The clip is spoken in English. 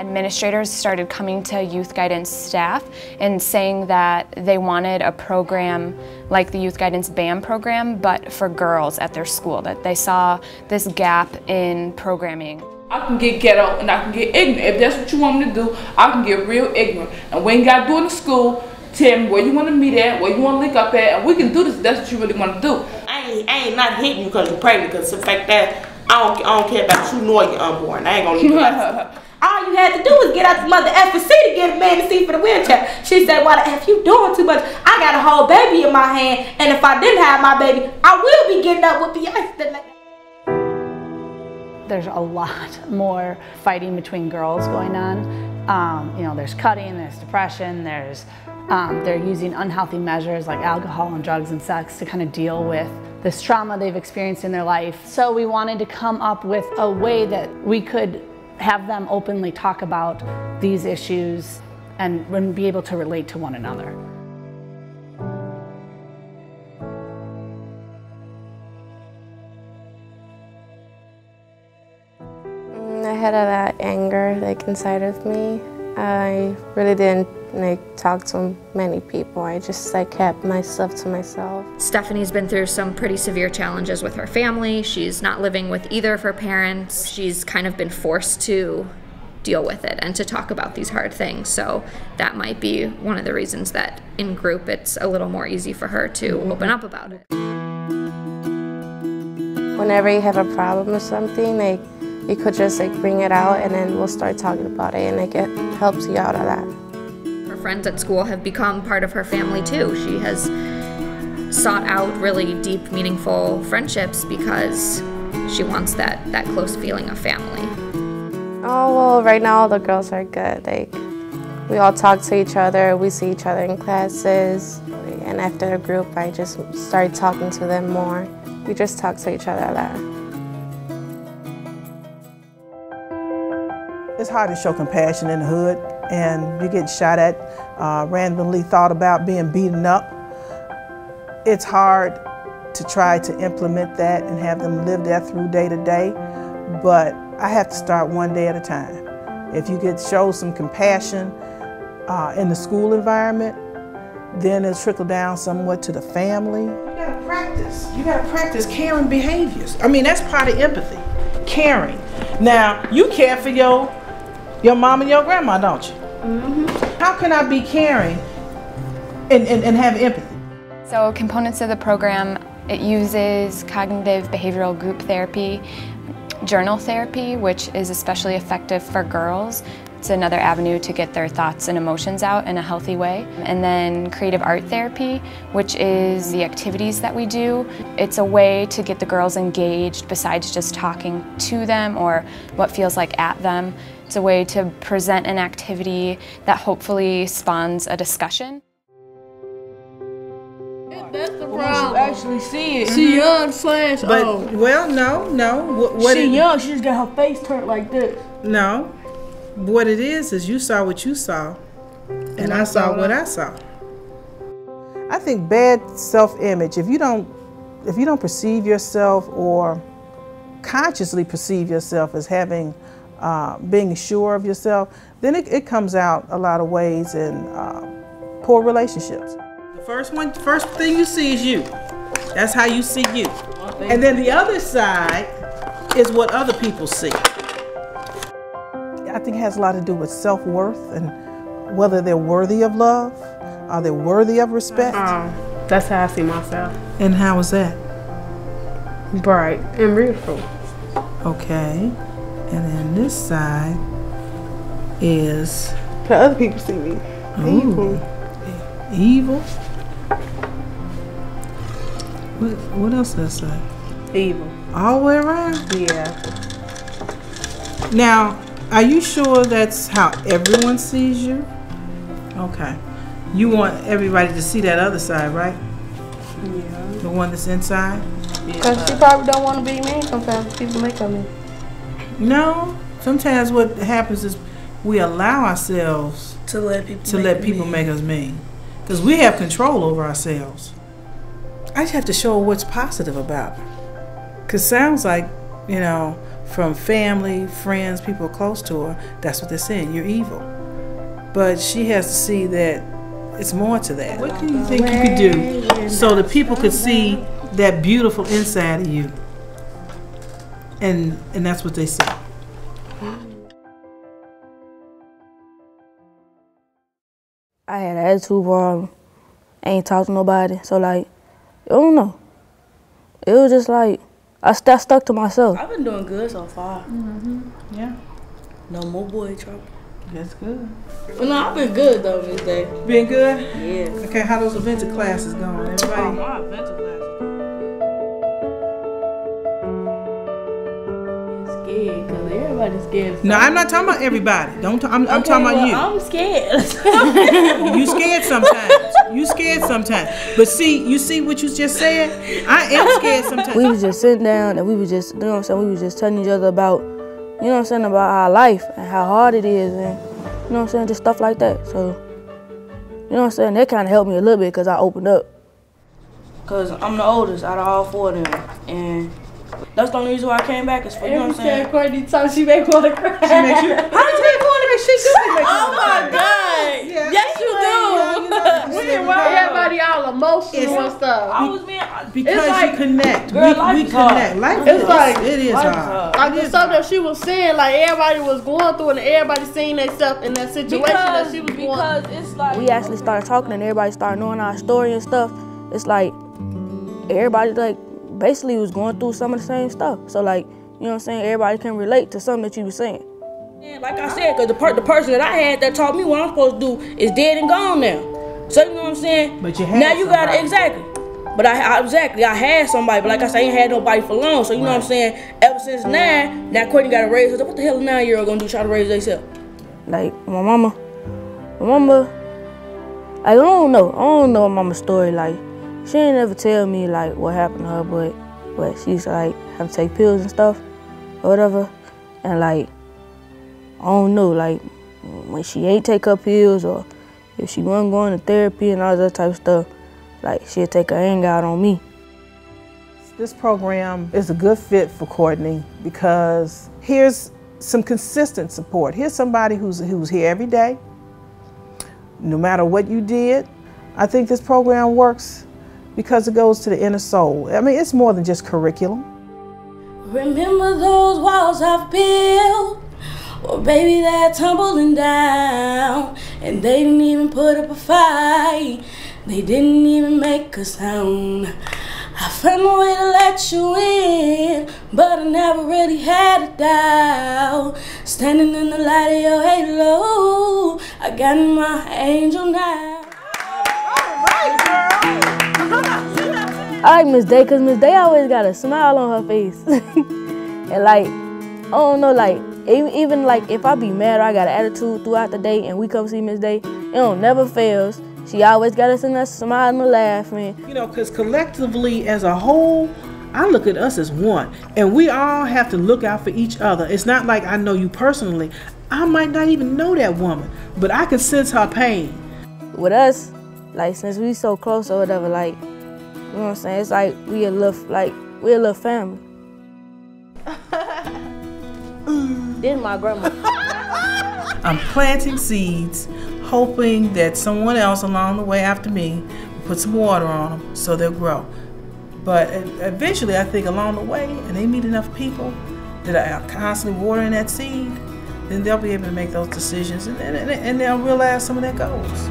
Administrators started coming to youth guidance staff and saying that they wanted a program like the Youth Guidance BAM program, but for girls at their school, that they saw this gap in programming. I can get ghetto and I can get ignorant. If that's what you want me to do, I can get real ignorant. And we ain't got to do it in the school. Tell me where you want to meet at, where you want to link up at, and we can do this if that's what you really want to do. I ain't not hitting you because you're pregnant, because the fact that I don't care about you nor your unborn. I ain't gonna leave that. All you had to do was get out the mother F&C to get a man to see for the wheelchair. She said, "Why the F you doing too much? I got a whole baby in my hand, and if I didn't have my baby, I will be getting up with Beyonce." There's a lot more fighting between girls going on. You know, there's cutting, there's depression, they're using unhealthy measures like alcohol and drugs and sex to kind of deal with this trauma they've experienced in their life. So we wanted to come up with a way that we could have them openly talk about these issues and be able to relate to one another. I had a lot of anger inside of me. I really didn't talk to many people. I just kept myself to myself. Stephanie's been through some pretty severe challenges with her family. She's not living with either of her parents. She's kind of been forced to deal with it and to talk about these hard things. So that might be one of the reasons that in group it's a little more easy for her to open up about it. Whenever you have a problem or something, you could just bring it out and then we'll start talking about it, and it helps you out a lot. Her friends at school have become part of her family too. She has sought out really deep, meaningful friendships because she wants that close feeling of family. Oh, well, right now all the girls are good. We all talk to each other, we see each other in classes, and after the group I just started talking to them more. We just talk to each other a lot. It's hard to show compassion in the hood, and you get shot at, randomly thought about being beaten up. It's hard to try to implement that and have them live that through day to day, but I have to start one day at a time. If you could show some compassion in the school environment, then it'll trickle down somewhat to the family. You gotta practice caring behaviors. I mean, that's part of empathy, caring. Now, you care for your mom and your grandma, don't you? Mm-hmm. How can I be caring and have empathy? So components of the program, it uses cognitive behavioral group therapy, journal therapy, which is especially effective for girls. It's another avenue to get their thoughts and emotions out in a healthy way. And then creative art therapy, which is the activities that we do. It's a way to get the girls engaged besides just talking to them or what feels like at them. It's a way to present an activity that hopefully spawns a discussion. That's the problem. You actually see it. She young slash But, old. well, no. She young, she just got her face turned like this. No. What it is you saw what you saw, and I saw what I saw. I think bad self-image, if you don't perceive yourself or consciously perceive yourself as having, being sure of yourself, then it comes out a lot of ways in poor relationships. The first thing you see is you. That's how you see you. And then the other side is what other people see. I think it has a lot to do with self-worth and whether they're worthy of love, are they worthy of respect. That's how I see myself. And how is that? Bright and beautiful. Okay. And then this side is... How other people see me. Evil. Evil? What else does that say? Evil. All the way around? Yeah. Now, are you sure that's how everyone sees you? Okay. You want everybody to see that other side, right? Yeah. The one that's inside? Because she probably don't want to be mean sometimes. People make her mean. No. Sometimes what happens is we allow ourselves To let people make us mean. Because we have control over ourselves. I just have to show what's positive about it. Because it sounds like, from family, friends, people close to her, that's what they're saying, you're evil. But she has to see that it's more to that. What do you think you could do so that people could see that beautiful inside of you? And that's what they see. I had an attitude problem. I ain't talk to nobody. So like, I don't know. It was just like, I stuck to myself. I've been doing good so far. Yeah. No more boy trouble. That's good. Well, no, I've been good though, Miss Day. Been good? Yeah. Okay, how those adventure classes going? Everybody? My adventure classes. Scared, cause everybody's scared. No, I'm not talking about everybody. I'm talking about you. I'm scared. You scared sometimes. You scared sometimes. But see, you see what you just said? I am scared sometimes. We was just sitting down and we was just, you know what I'm saying, we was just telling each other about, you know what I'm saying, about our life and how hard it is and, you know what I'm saying, just stuff like that. So, you know what I'm saying, that kind of helped me a little bit because I opened up. Because I'm the oldest out of all four of them. And that's the only reason why I came back is for, you know what I'm saying? Courtney talks, she make me want to cry. She makes you, how does she want to make she do make you Oh my God! Yeah. Yes, you do. Everybody all emotional and stuff. I was being because like, you connect. Girl, we connect. Life it's is like it is hard. Like the stuff that she was saying, like everybody was going through and everybody seeing themselves in that situation that she was going through. Because it's like we actually started talking and everybody started knowing our story and stuff. It's like everybody like basically was going through some of the same stuff. So like, you know what I'm saying, everybody can relate to something that you were saying. Like I said, because the person that I had that taught me what I'm supposed to do is dead and gone now. So you know what I'm saying? But you had now you got somebody. Exactly. But I had somebody, but like I said, I ain't had nobody for long. So you know what I'm saying? Ever since now Courtney got to raise herself. What the hell a 9-year-old gonna do? Try to raise herself? Like my mama, I don't know mama's story. Like she ain't never tell me like what happened to her, but she's like have to take pills and stuff or whatever, and like I don't know, like when she ain't take her pills or if she wasn't going to therapy and all that type of stuff, like she'll take her anger out on me. This program is a good fit for Courtney because here's some consistent support. Here's somebody who's here every day, no matter what you did. I think this program works because it goes to the inner soul. I mean, it's more than just curriculum. Remember those walls I've built? Well, baby, they're tumbling down, and they didn't even put up a fight. They didn't even make a sound. I found a way to let you in, but I never really had a doubt. Standing in the light of your halo, I got my angel now. I like Miss Day because Miss Day always got a smile on her face. And like, I don't know, like, even like if I be mad or I got an attitude throughout the day and we come see Miss Day, it don't never fails. She always got us in that smile and laughing. You know, because collectively as a whole, I look at us as one. And we all have to look out for each other. It's not like I know you personally. I might not even know that woman, but I can sense her pain. With us, like since we so close or whatever, like, you know what I'm saying? It's like we a little family. This is my grandma. I'm planting seeds, hoping that someone else along the way after me will put some water on them so they'll grow. But eventually, I think along the way, and they meet enough people that are constantly watering that seed, then they'll be able to make those decisions and they'll realize some of their goals.